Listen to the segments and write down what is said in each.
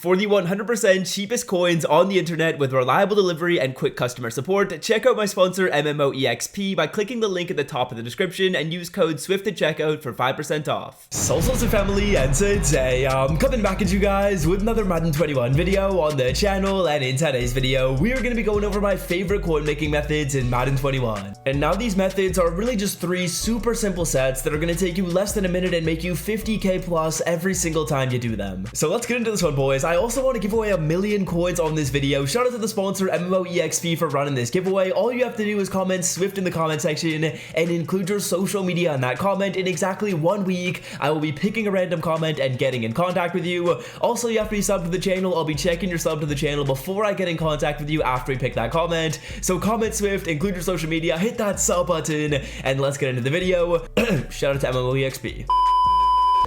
For the 100% cheapest coins on the internet with reliable delivery and quick customer support, check out my sponsor MMOEXP by clicking the link at the top of the description and use code SWIFT at checkout for 5% off. Salsals and family, and today I'm coming back at you guys with another Madden 21 video on the channel, and in today's video we are going to be going over my favorite coin making methods in Madden 21. And now these methods are really just 3 super simple sets that are going to take you less than a minute and make you 50k plus every single time you do them. So let's get into this one, boys. I also want to give away 1,000,000 coins on this video. Shout out to the sponsor MMOEXP for running this giveaway. All you have to do is comment SWIFT in the comment section and include your social media in that comment. In exactly 1 week, I will be picking a random comment and getting in contact with you. Also, you have to be subbed to the channel. I'll be checking your sub to the channel before I get in contact with you after we pick that comment. So comment SWIFT, include your social media, hit that sub button, and let's get into the video. Shout out to MMOEXP.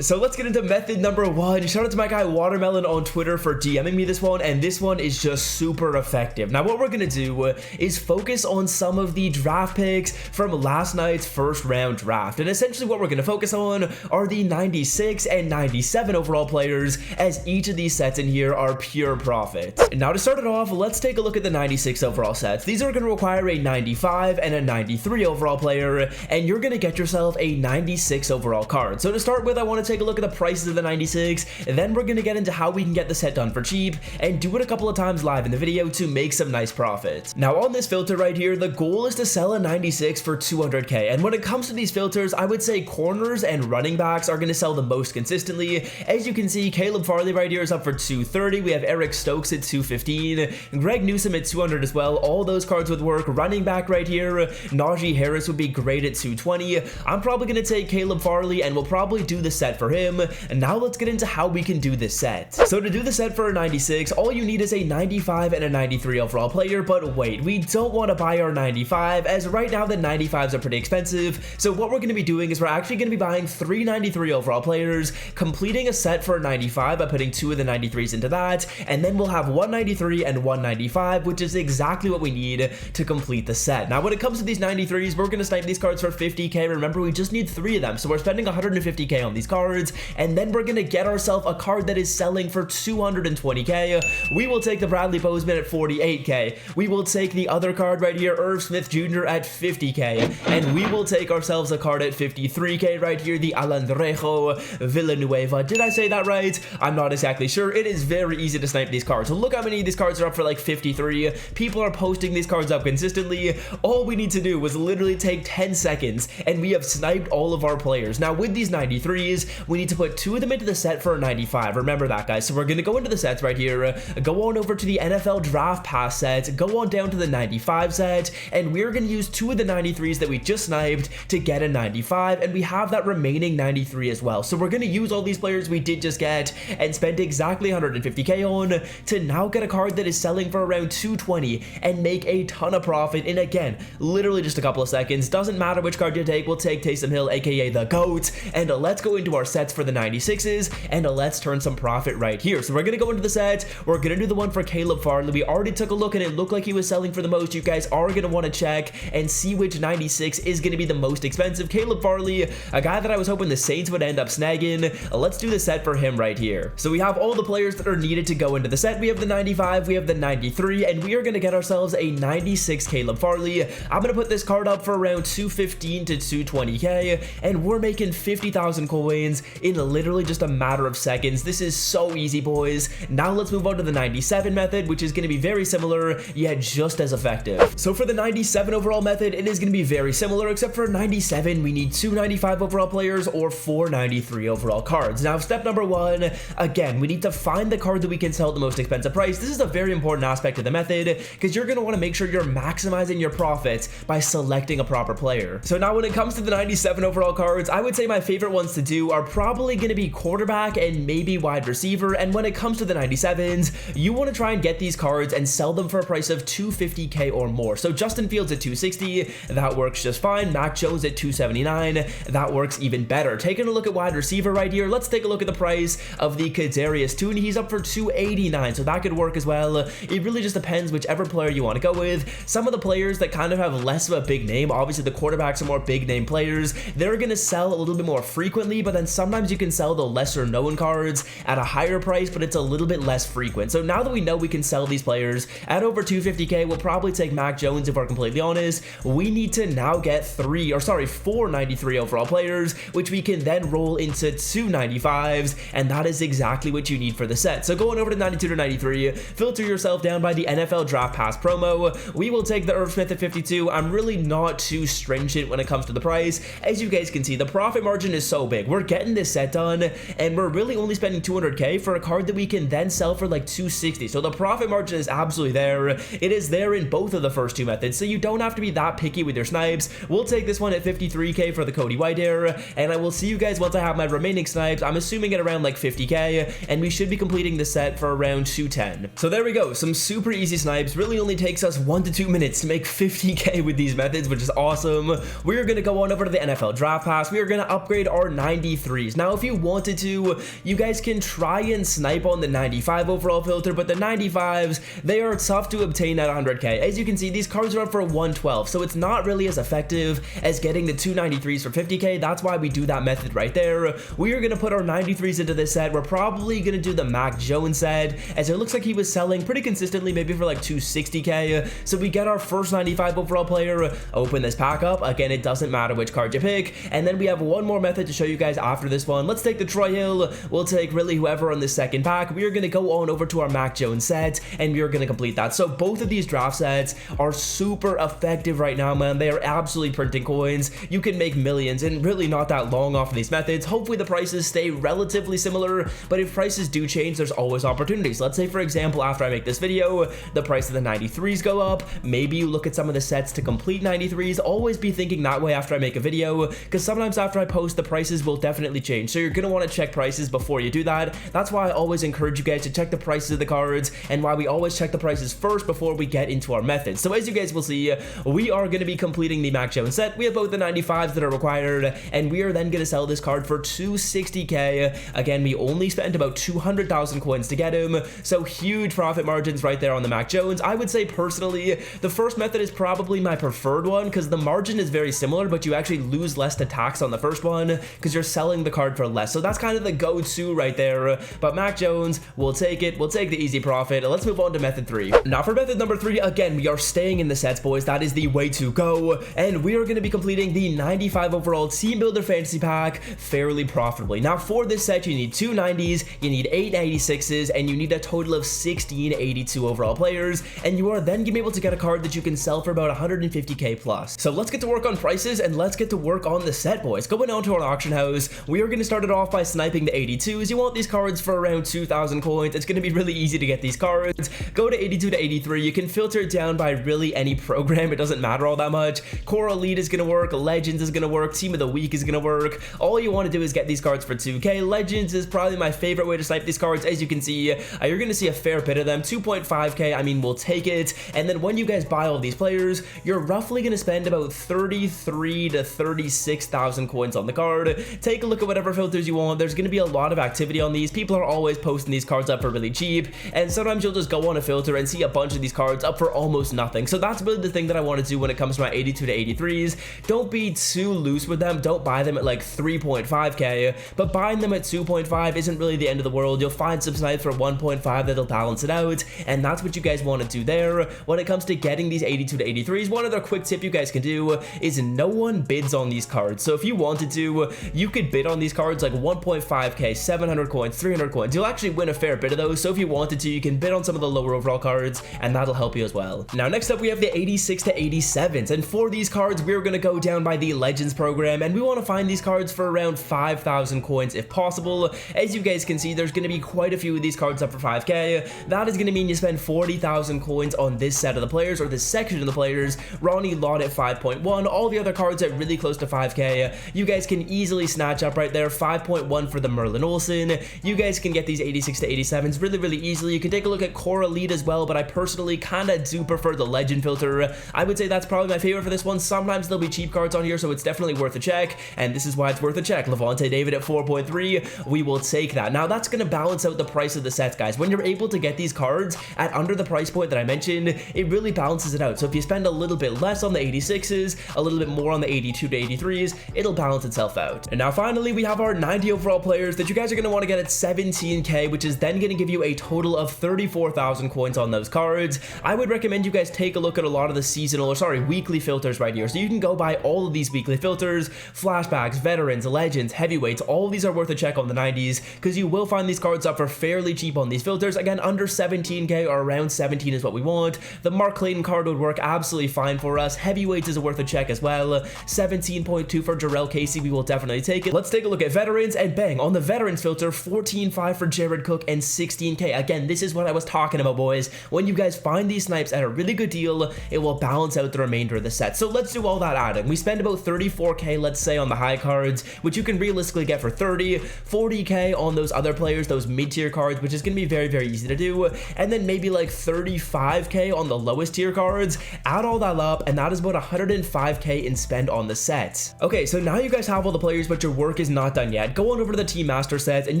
So let's get into method number 1. Shout out to my guy Watermelon on Twitter for DMing me this one, and this one is just super effective. Now what we're gonna do is focus on some of the draft picks from last night's first round draft, and essentially what we're gonna focus on are the 96 and 97 overall players, as each of these sets in here are pure profit. Now to start it off, let's take a look at the 96 overall sets. These are gonna require a 95 and a 93 overall player, and you're gonna get yourself a 96 overall card. So to start with, I want to take a look at the prices of the 96, and then we're going to get into how we can get the set done for cheap and do it a couple of times live in the video to make some nice profit. Now on this filter right here, the goal is to sell a 96 for 200k, and when it comes to these filters, I would say corners and running backs are going to sell the most consistently. As you can see, Caleb Farley right here is up for 230. We have Eric Stokes at 215, Greg Newsome at 200 as well. All those cards would work. Running back right here, Najee Harris would be great at 220. I'm probably going to take Caleb Farley, and we'll probably do the set for him. And now let's get into how we can do this set. So to do the set for a 96, all you need is a 95 and a 93 overall player, but wait, we don't want to buy our 95, as right now the 95s are pretty expensive. So what we're going to be doing is we're actually going to be buying 3 93 overall players, completing a set for a 95 by putting 2 of the 93s into that, and then we'll have 193 and 195, which is exactly what we need to complete the set. Now when it comes to these 93s, we're going to snipe these cards for 50k. Remember, we just need 3 of them, so we're spending 150k on these cards, and then we're gonna get ourselves a card that is selling for 220k. We will take the Bradley Bozeman at 48k. We will take the other card right here, Irv Smith Jr. at 50k, and we will take ourselves a card at 53k right here, the Alandrejo Villanueva. Did I say that right? I'm not exactly sure. It is very easy to snipe these cards. So look how many of these cards are up for like 53. People are posting these cards up consistently. All we need to do was literally take 10 seconds, and we have sniped all of our players. Now with these 93s, we need to put 2 of them into the set for a 95. Remember that, guys. So we're going to go into the sets right here, go on over to the NFL Draft Pass set, go on down to the 95 set, and we're going to use 2 of the 93s that we just sniped to get a 95, and we have that remaining 93 as well. So we're going to use all these players we did just get and spend exactly 150k on to now get a card that is selling for around 220 and make a ton of profit in, again, literally just a couple of seconds. Doesn't matter which card you take, we'll take Taysom Hill, aka the GOAT, and let's go into our sets for the 96s, and let's turn some profit right here. So we're gonna go into the set. We're gonna do the one for Caleb Farley. We already took a look and it looked like he was selling for the most. You guys are gonna want to check and see which 96 is gonna be the most expensive. Caleb Farley, a guy that I was hoping the Saints would end up snagging. Let's do the set for him right here. So we have all the players that are needed to go into the set. We have the 95, we have the 93, and we are gonna get ourselves a 96 Caleb Farley. I'm gonna put this card up for around 215 to 220k, and we're making 50,000 coins in literally just a matter of seconds. This is so easy, boys. Now let's move on to the 97 method, which is going to be very similar, yet just as effective. So for the 97 overall method, it is going to be very similar, except for 97, we need 2 95 overall players or 4 93 overall cards. Now, step number 1, again, we need to find the card that we can sell at the most expensive price. This is a very important aspect of the method, because you're going to want to make sure you're maximizing your profits by selecting a proper player. So now when it comes to the 97 overall cards, I would say my favorite ones to do are probably going to be quarterback and maybe wide receiver. And when it comes to the 97s, you want to try and get these cards and sell them for a price of 250k or more. So Justin Fields at 260, that works just fine. Mac Jones at 279, that works even better. Taking a look at wide receiver right here, let's take a look at the price of the Kadarius Toney. He's up for 289, so that could work as well. It really just depends whichever player you want to go with. Some of the players that kind of have less of a big name, obviously the quarterbacks are more big name players, they're going to sell a little bit more frequently, but then and sometimes you can sell the lesser known cards at a higher price, but it's a little bit less frequent. So now that we know we can sell these players at over 250k, we'll probably take Mac Jones if we're completely honest. We need to now get four 93 overall players, which we can then roll into 295s, and that is exactly what you need for the set. So going over to 92 to 93, filter yourself down by the NFL Draft Pass promo. We will take the Irv Smith at 52. I'm really not too stringent when it comes to the price. As you guys can see, the profit margin is so big. We're getting this set done, and we're really only spending 200k for a card that we can then sell for like 260. So the profit margin is absolutely there. It is there in both of the first two methods, so you don't have to be that picky with your snipes. We'll take this one at 53k for the Cody Whitehair, and I will see you guys once I have my remaining snipes. I'm assuming at around like 50k, and we should be completing the set for around 210. So there we go, some super easy snipes. Really only takes us 1 to 2 minutes to make 50k with these methods, which is awesome. We're gonna go on over to the NFL Draft Pass. We are gonna upgrade our 93s. Now, if you wanted to, you guys can try and snipe on the 95 overall filter, but the 95s, they are tough to obtain at 100k. As you can see, these cards are up for 112, so it's not really as effective as getting the 293s for 50k. That's why we do that method right there. We are gonna put our 93s into this set. We're probably gonna do the Mac Jones set, as it looks like he was selling pretty consistently, maybe for like 260k. So we get our first 95 overall player, open this pack up. Again, it doesn't matter which card you pick. And then we have one more method to show you guys after this one. Let's take the Troy Hill. We'll take really whoever on the second pack. We are gonna go on over to our Mac Jones set, and we are gonna complete that. So both of these draft sets are super effective right now, man. They are absolutely printing coins. You can make millions and really not that long off of these methods. Hopefully the prices stay relatively similar, but if prices do change, there's always opportunities. Let's say, for example, after I make this video, the price of the 93s go up. Maybe you look at some of the sets to complete 93s. Always be thinking that way after I make a video, because sometimes after I post, the prices will definitely change. So you're gonna want to check prices before you do that. That's why I always encourage you guys to check the prices of the cards, and why we always check the prices first before we get into our methods. So as you guys will see, we are going to be completing the Mac Jones set. We have both the 95s that are required, and we are then going to sell this card for 260k. Again, we only spent about 200,000 coins to get him, so huge profit margins right there on the Mac Jones. I would say personally, the first method is probably my preferred one, because the margin is very similar, but you actually lose less to tax on the first one, because you're selling the card for less. So that's kind of the go-to right there. But Mac Jones, we'll take it. We'll take the easy profit. Let's move on to method 3. Now for method number 3, again, we are staying in the sets, boys. That is the way to go, and we are going to be completing the 95 overall Team Builder Fantasy Pack fairly profitably. Now for this set, you need 2 90s, you need 8 86s, and you need a total of 16 82 overall players, and you are then going to be able to get a card that you can sell for about 150k plus. So let's get to work on prices, and let's get to work on the set, boys. Going on to our auction house, we are going to start it off by sniping the 82s. You want these cards for around 2,000 coins. It's going to be really easy to get these cards. Go to 82 to 83. You can filter it down by really any program. It doesn't matter all that much. Core Elite is going to work. Legends is going to work. Team of the Week is going to work. All you want to do is get these cards for 2k. Legends is probably my favorite way to snipe these cards. As you can see, you're going to see a fair bit of them. 2.5k, I mean, we'll take it. And then when you guys buy all these players, you're roughly going to spend about 33 to 36,000 coins on the card. Take a look at whatever filters you want. There's going to be a lot of activity on these. People are always posting these cards up for really cheap, and sometimes you'll just go on a filter and see a bunch of these cards up for almost nothing. So that's really the thing that I want to do when it comes to my 82 to 83s. Don't be too loose with them. Don't buy them at like 3.5k, but buying them at 2.5 isn't really the end of the world. You'll find some snipes for 1.5 that'll balance it out, and that's what you guys want to do there. When it comes to getting these 82 to 83s, one other quick tip you guys can do is no one bids on these cards. So if you wanted to, you could bid on these cards like 1.5k, 700 coins, 300 coins. You'll actually win a fair bit of those. So if you wanted to, you can bid on some of the lower overall cards, and that'll help you as well. Now next up, we have the 86 to 87s, and for these cards, we're going to go down by the Legends program, and we want to find these cards for around 5,000 coins if possible. As you guys can see, there's going to be quite a few of these cards up for 5k. That is going to mean you spend 40,000 coins on this set of the players, or this section of the players. Ronnie Lott at 5.1, all the other cards at really close to 5k. You guys can easily snatch up right there. 5.1 for the Merlin Olsen. You guys can get these 86 to 87s really easily. You can take a look at Core Elite as well, but I personally kind of do prefer the Legend filter. I would say that's probably my favorite for this one. Sometimes there'll be cheap cards on here, so it's definitely worth a check, and this is why it's worth a check. Levante David at 4.3, we will take that. Now that's going to balance out the price of the sets, guys. When you're able to get these cards at under the price point that I mentioned, it really balances it out. So if you spend a little bit less on the 86s, a little bit more on the 82 to 83s, it'll balance itself out. And now finally, finally, we have our 90 overall players that you guys are going to want to get at 17k, which is then going to give you a total of 34,000 coins on those cards. I would recommend you guys take a look at a lot of the weekly filters right here. So you can go buy all of these weekly filters, flashbacks, veterans, legends, heavyweights. All of these are worth a check on the 90s because you will find these cards up for fairly cheap on these filters. Again, under 17k or around 17 is what we want. The Mark Clayton card would work absolutely fine for us. Heavyweights is worth a check as well. 17.2 for Jarrell Casey, we will definitely take it. Let's take a look at veterans, and bang, on the veterans filter, 14.5 for Jared Cook and 16k. Again, this is what I was talking about, boys. When you guys find these snipes at a really good deal, it will balance out the remainder of the set. So let's do all that adding. We spend about 34k, let's say, on the high cards, which you can realistically get for 30, 40k on those other players, those mid-tier cards, which is going to be very, very easy to do, and then maybe like 35k on the lowest tier cards. Add all that up, and that is about 105k in spend on the set. Okay, so now you guys have all the players, but your work is not done yet. Go on over to the Team Master sets, and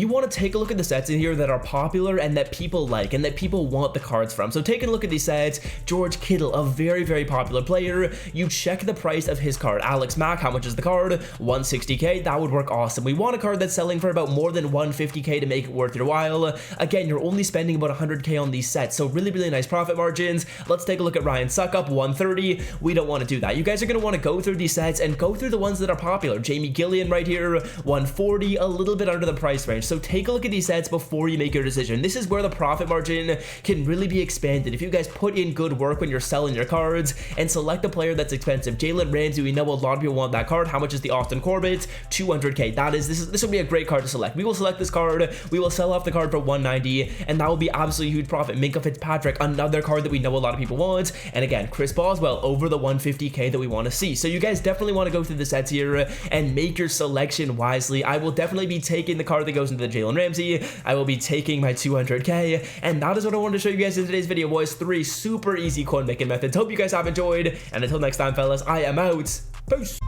you want to take a look at the sets in here that are popular and that people like and that people want the cards from. So taking a look at these sets, George Kittle, a very, very popular player. You check the price of his card. Alex Mack, how much is the card? 160k. That would work awesome. We want a card that's selling for about more than 150k to make it worth your while. Again, you're only spending about 100k on these sets, so really, really nice profit margins. Let's take a look at Ryan Suckup, 130. We don't want to do that. You guys are going to want to go through these sets and go through the ones that are popular. Jamie Gillian right here, 140, a little bit under the price range. So take a look at these sets before you make your decision. This is where the profit margin can really be expanded if you guys put in good work when you're selling your cards and select a player that's expensive. Jalen Ramsey, we know a lot of people want that card. How much is the Austin Corbett? 200k. This will be a great card to select. We will select this card. We will sell off the card for 190, and that will be absolutely huge profit. Minka Fitzpatrick, another card that we know a lot of people want. And again, Chris Boswell, over the 150k that we want to see. So you guys definitely want to go through the sets here and make your selection wisely. I will definitely be taking the card that goes into the Jalen Ramsey. I will be taking my 200k, and that is what I wanted to show you guys in today's video, boys. 3 super easy coin making methods. Hope you guys have enjoyed, and until next time, fellas, I am out. Peace.